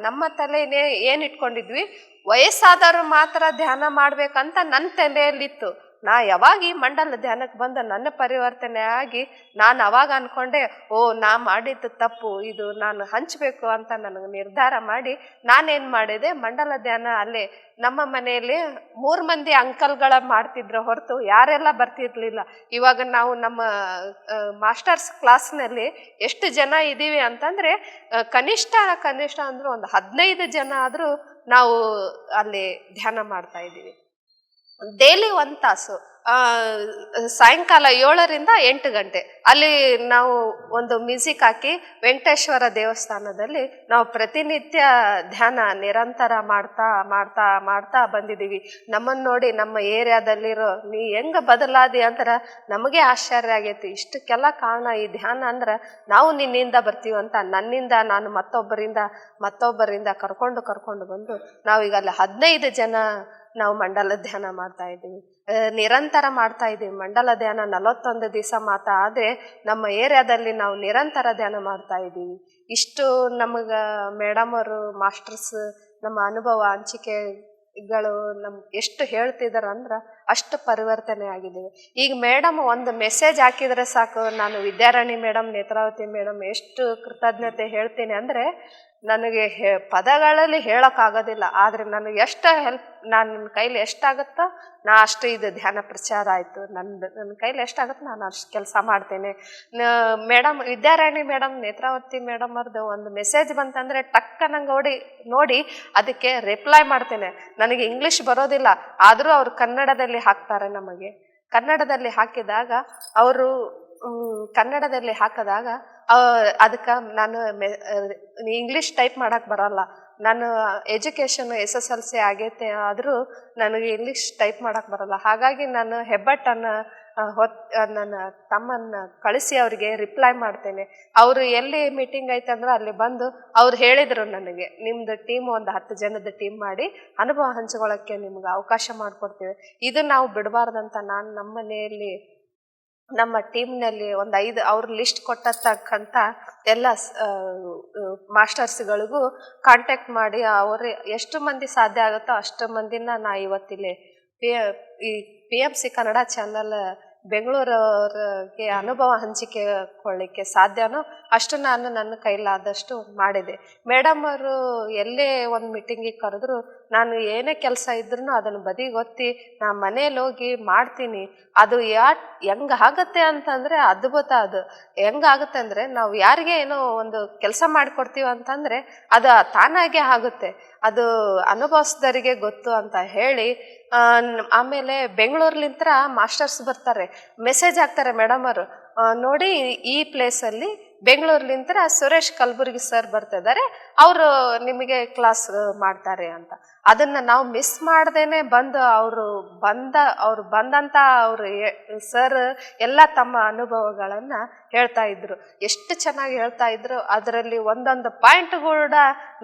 ನಮ್ಮ ತಲೆನೇ ಏನು ಇಟ್ಕೊಂಡಿದ್ವಿ, ವಯಸ್ಸಾದವರು ಮಾತ್ರ ಧ್ಯಾನ ಮಾಡ್ಬೇಕಂತ ನನ್ನ ತಲೆಯಲ್ಲಿತ್ತು. ಯಾವಾಗ ಈ ಮಂಡಲ ಧ್ಯಾನಕ್ಕೆ ಬಂದು ನನ್ನ ಪರಿವರ್ತನೆ ಆಗಿ ನಾನು ಅವಾಗ ಅನ್ಕೊಂಡೆ, ನಾ ಮಾಡಿದ್ದು ತಪ್ಪು, ಇದು ನಾನು ಹಂಚಬೇಕು ಅಂತ ನನಗೆ ನಿರ್ಧಾರ ಮಾಡಿ ನಾನೇನು ಮಾಡಿದೆ, ಮಂಡಲ ಧ್ಯಾನ ಅಲ್ಲೇ ನಮ್ಮ ಮನೆಯಲ್ಲಿ 3 ಮಂದಿ ಅಂಕಲ್ಗಳ ಮಾಡ್ತಿದ್ರು ಹೊರತು ಯಾರೆಲ್ಲ ಬರ್ತಿರ್ಲಿಲ್ಲ. ಇವಾಗ ನಾವು ನಮ್ಮ ಮಾಸ್ಟರ್ಸ್ ಕ್ಲಾಸ್ನಲ್ಲಿ ಎಷ್ಟು ಜನ ಇದ್ದೀವಿ ಅಂತಂದರೆ, ಕನಿಷ್ಠ ಅಂದ್ರೆ ಒಂದು 15 ಜನ ಆದರೂ ನಾವು ಅಲ್ಲಿ ಧ್ಯಾನ ಮಾಡ್ತಾ ಇದ್ದೀವಿ. ಡೈಲಿ 1 ತಾಸು ಸಾಯಂಕಾಲ 7ರಿಂದ 8 ಗಂಟೆ ಅಲ್ಲಿ ನಾವು ಒಂದು ಮ್ಯೂಸಿಕ್ ಹಾಕಿ ವೆಂಕಟೇಶ್ವರ ದೇವಸ್ಥಾನದಲ್ಲಿ ನಾವು ಪ್ರತಿನಿತ್ಯ ಧ್ಯಾನ ನಿರಂತರ ಮಾಡ್ತಾ ಮಾಡ್ತಾ ಮಾಡ್ತಾ ಬಂದಿದ್ದೀವಿ. ನಮ್ಮನ್ನು ನೋಡಿ ನಮ್ಮ ಏರಿಯಾದಲ್ಲಿರೋ ನೀ ಹೆಂಗ ಬದಲಾದಿ ಅಂದ್ರೆ ನಮಗೆ ಆಶ್ಚರ್ಯ ಆಗೈತಿ. ಇಷ್ಟಕ್ಕೆಲ್ಲ ಕಾರಣ ಈ ಧ್ಯಾನ ಅಂದ್ರೆ ನಾವು ನಿನ್ನಿಂದ ಬರ್ತೀವಂತ ನನ್ನಿಂದ ನಾನು ಮತ್ತೊಬ್ಬರಿಂದ ಕರ್ಕೊಂಡು ಬಂದು ನಾವೀಗ ಅಲ್ಲಿ 15 ಜನ ನಾವು ಮಂಡಲ ಧ್ಯಾನ ಮಾಡ್ತಾ ಇದ್ದೀವಿ. ನಿರಂತರ ಮಾಡ್ತಾ ಇದ್ದೀವಿ. ಮಂಡಲ ಧ್ಯಾನ 41 ದಿವಸ ಮಾತ್ರ ಆದರೆ ನಮ್ಮ ಏರಿಯಾದಲ್ಲಿ ನಾವು ನಿರಂತರ ಧ್ಯಾನ ಮಾಡ್ತಾ ಇದ್ದೀವಿ. ಇಷ್ಟು ನಮಗೆ ಮೇಡಮ್ ಅವರು ಮಾಸ್ಟರ್ಸ್ ನಮ್ಮ ಅನುಭವ ಹಂಚಿಕೆಗಳು ಎಷ್ಟು ಹೇಳ್ತಿದಾರ ಅಂದ್ರೆ ಅಷ್ಟು ಪರಿವರ್ತನೆ ಆಗಿದ್ದೀವಿ. ಈಗ ಮೇಡಮ್ ಒಂದು ಮೆಸೇಜ್ ಹಾಕಿದರೆ ಸಾಕು, ನಾನು ವಿದ್ಯಾರಾಣಿ ಮೇಡಮ್, ನೇತ್ರಾವತಿ ಮೇಡಮ್ ಎಷ್ಟು ಕೃತಜ್ಞತೆ ಹೇಳ್ತೀನಿ ಅಂದರೆ ನನಗೆ ಪದಗಳಲ್ಲಿ ಹೇಳೋಕ್ಕಾಗೋದಿಲ್ಲ. ಆದರೆ ನನಗೆ ಎಷ್ಟು ನನ್ನ ಕೈಲಿ ಎಷ್ಟಾಗುತ್ತೋ ನಾ ಅಷ್ಟು ಇದು ಧ್ಯಾನ ಪ್ರಚಾರ ಆಯಿತು. ನನ್ನ ಕೈಲಿ ಎಷ್ಟಾಗುತ್ತೋ ನಾನು ಅಷ್ಟು ಕೆಲಸ ಮಾಡ್ತೇನೆ. Madam Vidyarani madam, Netravati madam ಅವ್ರದ್ದು ಒಂದು ಮೆಸೇಜ್ ಬಂತಂದರೆ ಟಕ್ಕ ನಂಗೆ ನೋಡಿ ಅದಕ್ಕೆ ರಿಪ್ಲೈ ಮಾಡ್ತೇನೆ. ನನಗೆ ಇಂಗ್ಲೀಷ್ ಬರೋದಿಲ್ಲ, ಆದರೂ ಅವರು ಕನ್ನಡದಲ್ಲಿ ಹಾಕ್ತಾರೆ. ನಮಗೆ ಕನ್ನಡದಲ್ಲಿ ಹಾಕಿದಾಗ ಅದಕ್ಕೆ ನಾನು ಇಂಗ್ಲೀಷ್ ಟೈಪ್ ಮಾಡಕ್ಕೆ ಬರಲ್ಲ. ನಾನು ಎಜುಕೇಷನ್ SSLC ಆಗೈತೆ, ಆದರೂ ನನಗೆ ಇಂಗ್ಲೀಷ್ ಟೈಪ್ ಮಾಡಕ್ಕೆ ಬರಲ್ಲ. ಹಾಗಾಗಿ ನಾನು ಹೆಬ್ಬಟ್ಟನ್ನು ನನ್ನ ತಮ್ಮನ್ನು ಕಳಿಸಿ ಅವರಿಗೆ ರಿಪ್ಲೈ ಮಾಡ್ತೇನೆ. ಅವರು ಎಲ್ಲಿ ಮೀಟಿಂಗ್ ಐತಂದ್ರೆ ಅಲ್ಲಿ ಬಂದು ಅವ್ರು ಹೇಳಿದರು ನನಗೆ, ನಿಮ್ಮದು ಟೀಮ್ ಒಂದು 10 ಜನದ ಟೀಮ್ ಮಾಡಿ ಅನುಭವ ಹಂಚ್ಕೊಳ್ಳೋಕ್ಕೆ ನಿಮ್ಗೆ ಅವಕಾಶ ಮಾಡಿಕೊಡ್ತೀವಿ. ಇದು ನಾವು ಬಿಡಬಾರ್ದಂತ ನಾನು ನಮ್ಮ ಮನೆಯಲ್ಲಿ ನಮ್ಮ ಟೀಮ್ನಲ್ಲಿ ಒಂದು 5 ಅವ್ರ ಲಿಸ್ಟ್ ಕೊಟ್ಟತಕ್ಕಂಥ ಎಲ್ಲ ಮಾಸ್ಟರ್ಸ್ಗಳಿಗೂ ಕಾಂಟ್ಯಾಕ್ಟ್ ಮಾಡಿ ಅವರು ಎಷ್ಟು ಮಂದಿ ಸಾಧ್ಯ ಆಗುತ್ತೋ ಅಷ್ಟು ಮಂದಿನ ನಾ ಇವತ್ತಿಲ್ಲಿ ಈ PMC ಕನ್ನಡ ಚಾನಲ್ ಬೆಂಗಳೂರಿಗೆ ಅನುಭವ ಹಂಚಿಕೆ ಕೊಳ್ಳಿಕ್ಕೆ ಸಾಧ್ಯನೋ ಅಷ್ಟು ನಾನು ನನ್ನ ಕೈಲಾದಷ್ಟು ಮಾಡಿದೆ. ಮೇಡಮ್ ಅವರು ಎಲ್ಲೇ ಒಂದು ಮೀಟಿಂಗಿಗೆ ಕರೆದ್ರು ನಾನು ಏನೇ ಕೆಲಸ ಇದ್ರೂ ಅದನ್ನು ಬದಿಗೊತ್ತಿ ನಾನು ಮನೇಲಿ ಹೋಗಿ ಮಾಡ್ತೀನಿ. ಅದು ಹೆಂಗಾಗತ್ತೆ ಅಂತಂದರೆ ಅದ್ಭುತ. ಅದು ಹೆಂಗಾಗುತ್ತೆ ಅಂದರೆ ನಾವು ಯಾರಿಗೆ ಏನೋ ಒಂದು ಕೆಲಸ ಮಾಡಿಕೊಡ್ತೀವಿ ಅಂತಂದರೆ ಅದು ತಾನಾಗೆ ಆಗುತ್ತೆ. ಅದು ಅನುಭವಿಸಿದವರಿಗೆ ಗೊತ್ತು ಅಂತ ಹೇಳಿ ಆಮೇಲೆ ಬೆಂಗಳೂರ್ಲಿಂತ್ರ ಮಾಸ್ಟರ್ಸ್ ಬರ್ತಾರೆ, ಮೆಸೇಜ್ ಹಾಕ್ತಾರೆ ಮೇಡಮ್ ಅವರು, ನೋಡಿ ಈ ಪ್ಲೇಸಲ್ಲಿ ಬೆಂಗಳೂರ್ಲಿಂತ್ರ ಸುರೇಶ್ ಕಲಬುರ್ಗಿ ಸರ್ ಬರ್ತಿದ್ದಾರೆ, ಅವರು ನಿಮಗೆ ಕ್ಲಾಸ್ ಮಾಡ್ತಾರೆ ಅಂತ. ಅದನ್ನು ನಾವು ಮಿಸ್ ಮಾಡ್ದೇನೆ ಬಂದು ಅವರು ಬಂದಂಥ ಅವರು ಸರ್ ಎಲ್ಲ ತಮ್ಮ ಅನುಭವಗಳನ್ನು ಹೇಳ್ತಾ ಇದ್ರು. ಎಷ್ಟು ಚೆನ್ನಾಗಿ ಹೇಳ್ತಾ ಇದ್ರು. ಅದರಲ್ಲಿ ಒಂದೊಂದು ಪಾಯಿಂಟ್ ಕೂಡ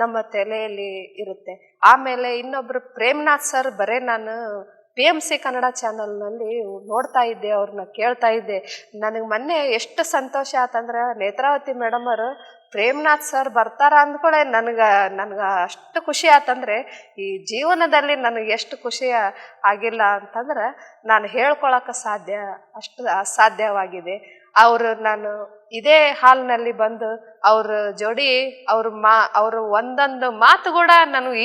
ನಮ್ಮ ತಲೆಯಲ್ಲಿ ಇರುತ್ತೆ. ಆಮೇಲೆ ಇನ್ನೊಬ್ರು ಪ್ರೇಮ್ನಾಥ್ ಸರ್, ನಾನು PMC ಕನ್ನಡ ಚಾನಲ್ನಲ್ಲಿ ನೋಡ್ತಾ ಇದ್ದೆ, ಅವ್ರನ್ನ ಕೇಳ್ತಾ ಇದ್ದೆ. ನನಗೆ ಮೊನ್ನೆ ಎಷ್ಟು ಸಂತೋಷ ಆತಂದ್ರೆ ನೇತ್ರಾವತಿ ಮೇಡಮ್ ಅವರು ಪ್ರೇಮ್ನಾಥ್ ಸರ್ ಬರ್ತಾರ ಅಂದ್ಕೊಳ್ಳೆ ನನಗೆ ಅಷ್ಟು ಖುಷಿ ಆತಂದರೆ ಈ ಜೀವನದಲ್ಲಿ ನನಗೆ ಎಷ್ಟು ಖುಷಿ ಆಗಿಲ್ಲ ಅಂತಂದ್ರೆ ನಾನು ಹೇಳ್ಕೊಳಕ್ಕೆ ಅಷ್ಟು ಅಸಾಧ್ಯವಾಗಿದೆ. ನಾನು ಇದೇ ಹಾಲ್ನಲ್ಲಿ ಬಂದು ಅವ್ರ ಜೋಡಿ ಅವರು ಒಂದೊಂದು ಮಾತು ಕೂಡ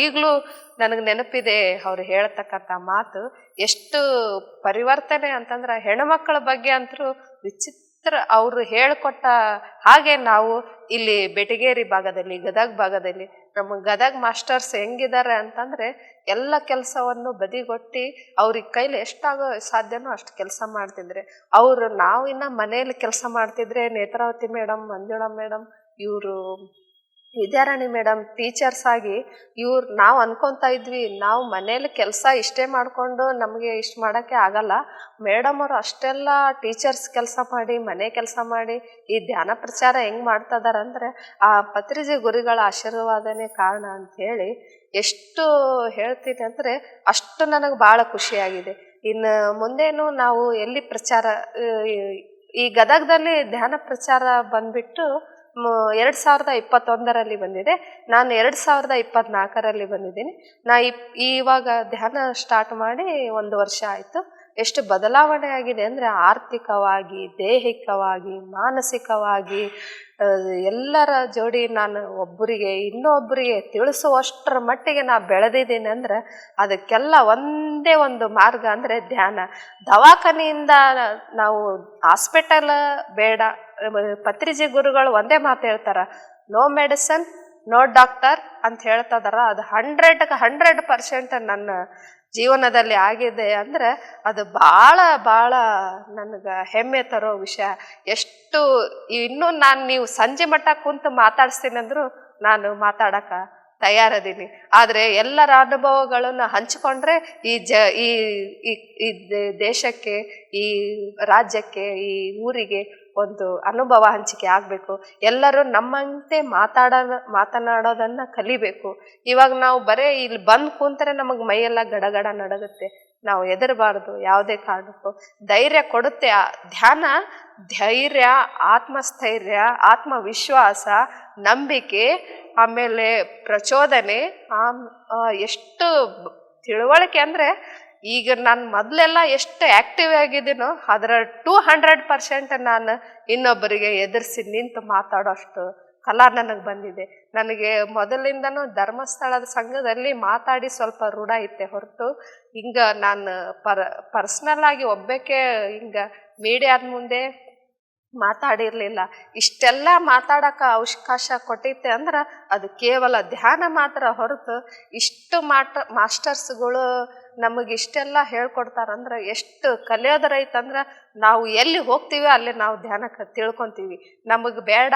ಈಗಲೂ ನನಗೆ ನೆನಪಿದೆ. ಅವ್ರು ಹೇಳ್ತಕ್ಕಂಥ ಮಾತು ಎಷ್ಟು ಪರಿವರ್ತನೆ ಅಂತಂದ್ರೆ ಹೆಣ್ಮಕ್ಳ ಬಗ್ಗೆ ಅಂತರೂ ವಿಚಿತ್ರ. ಅವರು ಹೇಳಿಕೊಟ್ಟ ಹಾಗೆ ನಾವು ಇಲ್ಲಿ ಬೆಟಗೇರಿ ಭಾಗದಲ್ಲಿ, ಗದಗ ಭಾಗದಲ್ಲಿ ನಮ್ಮ ಗದಗ ಮಾಸ್ಟರ್ಸ್ ಹೆಂಗಿದ್ದಾರೆ ಅಂತಂದರೆ ಎಲ್ಲ ಕೆಲಸವನ್ನು ಬದಿಗೊತ್ತಿ ಅವ್ರಿಗೆ ಕೈಲಿ ಎಷ್ಟಾಗೋ ಸಾಧ್ಯನೋ ಅಷ್ಟು ಕೆಲಸ ಮಾಡ್ತಿದ್ರೆ. ನಾವು ಇನ್ನು ಮನೆಯಲ್ಲಿ ಕೆಲಸ ಮಾಡ್ತಿದ್ರೆ ನೇತ್ರಾವತಿ ಮೇಡಮ್, ಮಂಜುಳಾ ಮೇಡಮ್, ಇವರು ವಿದ್ಯಾರಾಣಿ ಮೇಡಮ್ ಟೀಚರ್ಸ್ ಆಗಿ ನಾವು ಅನ್ಕೊತಾ ಇದ್ವಿ ನಾವು ಮನೇಲಿ ಕೆಲಸ ಇಷ್ಟೇ ಮಾಡಿಕೊಂಡು ನಮಗೆ ಇಷ್ಟು ಮಾಡೋಕ್ಕೆ ಆಗಲ್ಲ. ಮೇಡಮ್ ಅವರು ಅಷ್ಟೆಲ್ಲ ಟೀಚರ್ಸ್ ಕೆಲಸ ಮಾಡಿ, ಮನೆ ಕೆಲಸ ಮಾಡಿ ಈ ಧ್ಯಾನ ಪ್ರಚಾರ ಹೆಂಗೆ ಮಾಡ್ತಿದ್ದಾರೆ ಅಂದರೆ ಆ ಪತ್ರಿಜಿ ಗುರುಗಳ ಆಶೀರ್ವಾದನೇ ಕಾರಣ ಅಂಥೇಳಿ ಎಷ್ಟು ಹೇಳ್ತೀನಿ ಅಂದರೆ ಅಷ್ಟು ನನಗೆ ಭಾಳ ಖುಷಿಯಾಗಿದೆ. ಇನ್ನು ಮುಂದೇನು ನಾವು ಎಲ್ಲಿ ಪ್ರಚಾರ, ಈ ಗದಗದಲ್ಲಿ ಧ್ಯಾನ ಪ್ರಚಾರ ಬಂದ್ಬಿಟ್ಟು 2021ರಲ್ಲಿ ಬಂದಿದೆ. ನಾನು 2024ರಲ್ಲಿ ಬಂದಿದ್ದೀನಿ. ಇವಾಗ ಧ್ಯಾನ ಸ್ಟಾರ್ಟ್ ಮಾಡಿ 1 ವರ್ಷ ಆಯಿತು. ಎಷ್ಟು ಬದಲಾವಣೆ ಆಗಿದೆ ಅಂದರೆ ಆರ್ಥಿಕವಾಗಿ, ದೈಹಿಕವಾಗಿ, ಮಾನಸಿಕವಾಗಿ ಎಲ್ಲರ ಜೋಡಿ ನಾನು ಇನ್ನೊಬ್ಬರಿಗೆ ತಿಳಿಸುವಷ್ಟರ ಮಟ್ಟಿಗೆ ನಾನು ಬೆಳೆದಿದ್ದೀನಿ. ಅಂದರೆ ಅದಕ್ಕೆಲ್ಲ ಒಂದೇ ಒಂದು ಮಾರ್ಗ ಅಂದರೆ ಧ್ಯಾನ. ದವಾಖಾನೆಯಿಂದ ನಾವು ಹಾಸ್ಪಿಟಲ್ ಬೇಡ. ಪತ್ರಿಜಿ ಗುರುಗಳು ಒಂದೇ ಮಾತು ಹೇಳ್ತಾರ, ನೋ ಮೆಡಿಸನ್ ನೋ ಡಾಕ್ಟರ್ ಅಂತ ಹೇಳ್ತಿದಾರ. ಅದು 100% ನನ್ನ ಜೀವನದಲ್ಲಿ ಆಗಿದೆ ಅಂದ್ರೆ ಅದು ಭಾಳ ಭಾಳ ನನಗೆ ಹೆಮ್ಮೆ ತರೋ ವಿಷಯ. ಎಷ್ಟು ಇನ್ನೂ ನೀವು ಸಂಜೆ ಮಟ್ಟ ಕುಂತು ಮಾತಾಡಿಸ್ತೀನಿ ಅಂದ್ರು ನಾನು ಮಾತಾಡಕ್ಕೆ ತಯಾರದೀನಿ. ಆದರೆ ಎಲ್ಲರ ಅನುಭವಗಳನ್ನು ಹಂಚಿಕೊಂಡ್ರೆ ಈ ದೇಶಕ್ಕೆ, ಈ ರಾಜ್ಯಕ್ಕೆ, ಈ ಊರಿಗೆ ಒಂದು ಅನುಭವ ಹಂಚಿಕೆ ಆಗಬೇಕು. ಎಲ್ಲರೂ ನಮ್ಮಂತೆ ಮಾತನಾಡೋದನ್ನ ಕಲಿಬೇಕು. ಇವಾಗ ನಾವು ಬರೇ ಇಲ್ಲಿ ಬಂದು ಕೂತ್ರೆ ನಮಗೆ ಮೈಯೆಲ್ಲ ಗಡಗಡ ನಡಗುತ್ತೆ. ನಾವು ಹೆದರಬಾರ್ದು ಯಾವುದೇ ಕಾರಣಕ್ಕೂ. ಧೈರ್ಯ ಕೊಡುತ್ತೆ ಧ್ಯಾನ. ಧೈರ್ಯ, ಆತ್ಮಸ್ಥೈರ್ಯ, ಆತ್ಮವಿಶ್ವಾಸ, ನಂಬಿಕೆ, ಆಮೇಲೆ ಪ್ರಚೋದನೆ, ಎಷ್ಟು ತಿಳುವಳಿಕೆ ಅಂದರೆ ಈಗ ನಾನು ಮೊದಲೆಲ್ಲ ಎಷ್ಟು ಆ್ಯಕ್ಟಿವ್ ಆಗಿದ್ದೀನೋ ಅದರ 200% ನಾನು ಇನ್ನೊಬ್ಬರಿಗೆ ಎದುರಿಸಿ ನಿಂತು ಮಾತಾಡೋಷ್ಟು ಕಲಾ ನನಗೆ ಬಂದಿದೆ. ನನಗೆ ಮೊದಲಿಂದನೂ ಧರ್ಮಸ್ಥಳದ ಸಂಘದಲ್ಲಿ ಮಾತಾಡಿ ಸ್ವಲ್ಪ ರೂಢ ಇತ್ತೆ ಹೊರತು ಹಿಂಗೆ ನಾನು ಪರ್ಸ್ನಲ್ ಆಗಿ ಒಬ್ಬಕ್ಕೆ ಹಿಂಗೆ ಮೀಡಿಯಾದ ಮುಂದೆ ಮಾತಾಡಿರಲಿಲ್ಲ. ಇಷ್ಟೆಲ್ಲ ಮಾತಾಡೋಕೆ ಅವಕಾಶ ಕೊಟ್ಟೈತೆ ಅಂದ್ರೆ ಅದು ಕೇವಲ ಧ್ಯಾನ ಮಾತ್ರ ಹೊರತು ಇಷ್ಟು ಮಾಸ್ಟರ್ಸ್ಗಳು ನಮಗಿಷ್ಟೆಲ್ಲ ಹೇಳ್ಕೊಡ್ತಾರಂದ್ರೆ ಎಷ್ಟು ಕಲಿಯೋದರೈತಂದ್ರೆ ನಾವು ಎಲ್ಲಿ ಹೋಗ್ತೀವಿ ಅಲ್ಲಿ ನಾವು ಧ್ಯಾನಕ್ಕೆ ತಿಳ್ಕೊತೀವಿ. ನಮಗೆ ಬೇಡ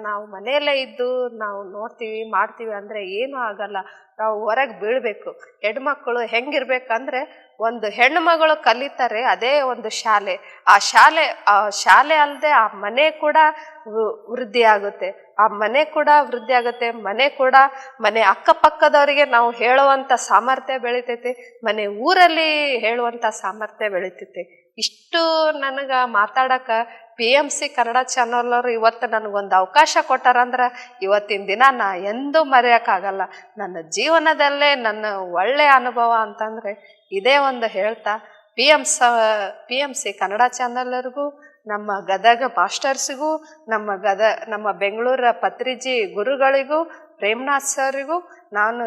ನಾವು ಮನೆಯಲ್ಲೇ ಇದ್ದು ನಾವು ನೋಡ್ತೀವಿ ಮಾಡ್ತೀವಿ ಅಂದರೆ ಏನೂ ಆಗಲ್ಲ. ನಾವು ಹೊರಗೆ ಬೀಳಬೇಕು. ಹೆಣ್ಮಕ್ಕಳು ಹೆಂಗಿರ್ಬೇಕಂದ್ರೆ ಒಂದು ಹೆಣ್ಣು ಮಗಳು ಕಲಿತಾರೆ, ಅದೇ ಒಂದು ಶಾಲೆ. ಆ ಶಾಲೆ ಅಲ್ಲದೆ ಆ ಮನೆ ಕೂಡ ವೃದ್ಧಿ ಆಗುತ್ತೆ. ಆ ಮನೆ ಕೂಡ ವೃದ್ಧಿ ಆಗುತ್ತೆ. ಮನೆ ಅಕ್ಕಪಕ್ಕದವರಿಗೆ ನಾವು ಹೇಳುವಂಥ ಸಾಮರ್ಥ್ಯ ಬೆಳಿತೈತಿ. ಮನೆ ಊರಲ್ಲಿ ಹೇಳುವಂಥ ಸಾಮರ್ಥ್ಯ ಬೆಳಿತೈತಿ. ಇಷ್ಟು ನನಗೆ ಮಾತಾಡಕ್ಕೆ PMC ಕನ್ನಡ ಚಾನಲ್ ಇವತ್ತು ನನಗೊಂದು ಅವಕಾಶ ಕೊಟ್ಟಾರಂದ್ರೆ ಇವತ್ತಿನ ದಿನ ನಾ ಎಂದೂ ಮರೆಯೋಕ್ಕಾಗಲ್ಲ. ನನ್ನ ಜೀವನದಲ್ಲೇ ನನ್ನ ಒಳ್ಳೆಯ ಅನುಭವ ಅಂತಂದರೆ ಇದೇ ಒಂದು ಹೇಳ್ತಾ PMC ಕನ್ನಡ ಚಾನಲ್ರಿಗೂ, ನಮ್ಮ ಗದಗ ಮಾಸ್ಟರ್ಸಿಗೂ, ನಮ್ಮ ಬೆಂಗಳೂರ ಪತ್ರಿಜಿ ಗುರುಗಳಿಗೂ, ಪ್ರೇಮ್ನಾಥ್ ಸರಿಗೂ, ನಾನು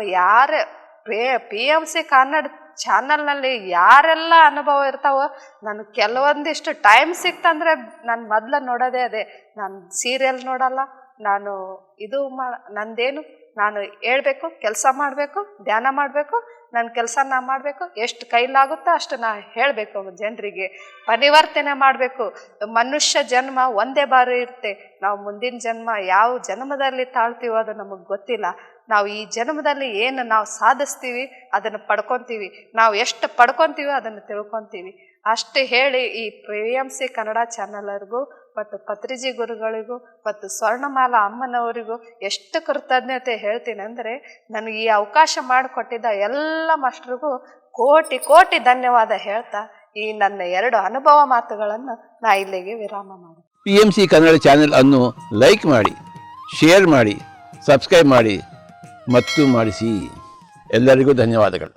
PMC ಕನ್ನಡ ಚಾನಲ್ನಲ್ಲಿ ಯಾರೆಲ್ಲ ಅನುಭವ ಇರ್ತಾವೋ ನಾನು ಕೆಲವೊಂದಿಷ್ಟು ಟೈಮ್ ಸಿಕ್ತಂದ್ರೆ ನಾನು ಮೊದಲು ನೋಡೋದೇ ಅದೇ. ನಾನು ಸೀರಿಯಲ್ ನೋಡಲ್ಲ. ನಾನು ನಂದೇನು ನಾನು ಹೇಳ್ಬೇಕು, ಕೆಲಸ ಮಾಡಬೇಕು, ಧ್ಯಾನ ಮಾಡಬೇಕು, ನನ್ನ ಕೆಲಸ ನಾ ಮಾಡಬೇಕು, ಎಷ್ಟು ಕೈಲಾಗುತ್ತೋ ಅಷ್ಟು ನಾ ಹೇಳಬೇಕು ಜನರಿಗೆ, ಪರಿವರ್ತನೆ ಮಾಡಬೇಕು. ಮನುಷ್ಯ ಜನ್ಮ ಒಂದೇ ಬಾರಿ ಇರುತ್ತೆ. ನಾವು ಮುಂದಿನ ಜನ್ಮ ಯಾವ ಜನ್ಮದಲ್ಲಿ ತಾಳ್ತೀವೋ ಅದು ನಮಗೆ ಗೊತ್ತಿಲ್ಲ. ನಾವು ಈ ಜನ್ಮದಲ್ಲಿ ಏನು ನಾವು ಸಾಧಿಸ್ತೀವಿ ಅದನ್ನು ಪಡ್ಕೊತೀವಿ. ನಾವು ಎಷ್ಟು ಪಡ್ಕೊತೀವೋ ಅದನ್ನು ತಿಳ್ಕೊತೀವಿ. ಅಷ್ಟು ಹೇಳಿ ಈ PMC ಕನ್ನಡ ಚಾನಲ್ರಿಗೂ ಮತ್ತು ಪತ್ರಿಜಿ ಗುರುಗಳಿಗೂ ಮತ್ತು ಸ್ವರ್ಣಮಾಲಾ ಅಮ್ಮನವರಿಗೂ ಎಷ್ಟು ಕೃತಜ್ಞತೆ ಹೇಳ್ತೀನಿ ಅಂದರೆ, ನನಗೆ ಈ ಅವಕಾಶ ಮಾಡಿಕೊಟ್ಟಿದ್ದ ಎಲ್ಲ ಮಾಸ್ಟ್ರಿಗೂ ಕೋಟಿ ಧನ್ಯವಾದ ಹೇಳ್ತಾ ಈ ನನ್ನ 2 ಅನುಭವ ಮಾತುಗಳನ್ನು ನಾ ಇಲ್ಲಿಗೆ ವಿರಾಮ ಮಾಡಿ. PMC ಕನ್ನಡ ಚಾನೆಲ್ ಅನ್ನು ಲೈಕ್ ಮಾಡಿ, ಶೇರ್ ಮಾಡಿ, ಸಬ್ಸ್ಕ್ರೈಬ್ ಮಾಡಿ ಮತ್ತು ಮಾಡಿಸಿ. ಎಲ್ಲರಿಗೂ ಧನ್ಯವಾದಗಳು.